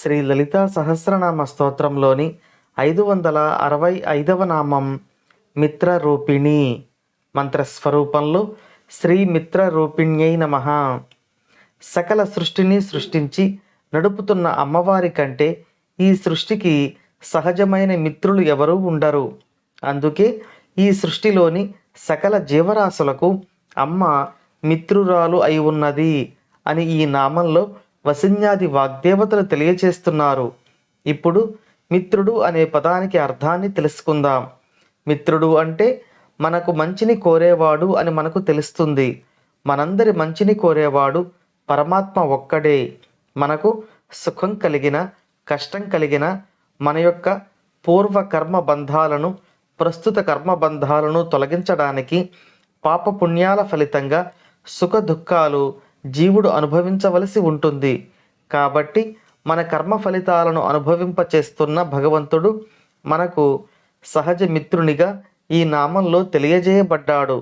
శ్రీ లలితా సహస్రనామ స్తోత్రంలోని 565వ నామం మిత్రరూపిణి. మంత్రస్వరూపంలో శ్రీ మిత్రరూపిణ్యై నమః. సకల సృష్టిని సృష్టించి నడుపుతున్న అమ్మవారి కంటే ఈ సృష్టికి సహజమైన మిత్రులు ఎవరూ ఉండరు. అందుకే ఈ సృష్టిలోని సకల జీవరాశులకు అమ్మ మిత్రురాలు అయి ఉన్నది అని ఈ నామంలో వసిన్యాది వాగ్దేవతలు తెలియచేస్తున్నారు. ఇప్పుడు మిత్రుడు అనే పదానికి అర్థాన్ని తెలుసుకుందాం. మిత్రుడు అంటే మనకు మంచిని కోరేవాడు అని మనకు తెలుస్తుంది. మనందరి మంచిని కోరేవాడు పరమాత్మ ఒక్కడే. మనకు సుఖం కలిగిన కష్టం కలిగిన మన యొక్క పూర్వ కర్మ బంధాలను ప్రస్తుత కర్మ బంధాలను తొలగించడానికి పాపపుణ్యాల ఫలితంగా సుఖ దుఃఖాలు జీవుడు అనుభవించవలసి ఉంటుంది. కాబట్టి మన కర్మ ఫలితాలను అనుభవింపచేస్తున్న భగవంతుడు మనకు సహజ మిత్రునిగా ఈ నామంలో తెలియజేయబడ్డాడు.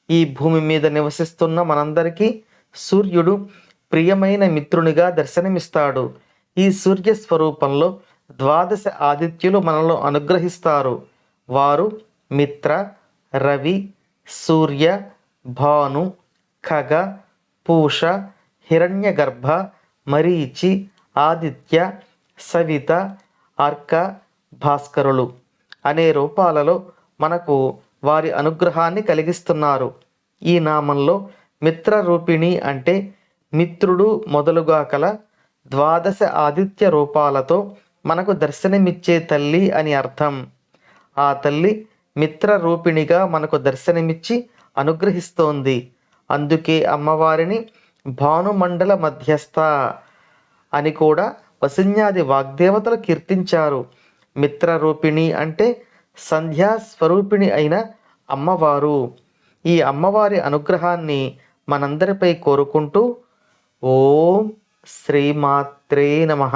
ఈ భూమి మీద నివసిస్తున్న మనందరికీ సూర్యుడు ప్రియమైన మిత్రునిగా దర్శనమిస్తాడు. ఈ సూర్య స్వరూపంలో 12 ఆదిత్యులు మనలో అనుగ్రహిస్తారు. వారు మిత్ర, రవి, సూర్య, భాను, ఖగ, పూష, హిరణ్యగర్భ, మరీచి, ఆదిత్య, సవిత, అర్క, భాస్కరులు అనే రూపాలలో మనకు వారి అనుగ్రహాన్ని కలిగిస్తున్నారు. ఈ నామంలో మిత్రరూపిణి అంటే మిత్రుడు మొదలుగా కల 12 ఆదిత్య రూపాలతో మనకు దర్శనమిచ్చే తల్లి అని అర్థం. ఆ తల్లి మిత్రరూపిణిగా మనకు దర్శనమిచ్చి అనుగ్రహిస్తోంది. అందుకే అమ్మవారిని భానుమండల మధ్యస్థ అని కూడా వసిన్యాది వాగ్దేవతలు కీర్తించారు. మిత్రరూపిణి అంటే సంధ్యాస్వరూపిణి అయిన అమ్మవారు. ఈ అమ్మవారి అనుగ్రహాన్ని మనందరిపై కోరుకుంటూ ఓం శ్రీమాత్రే నమః.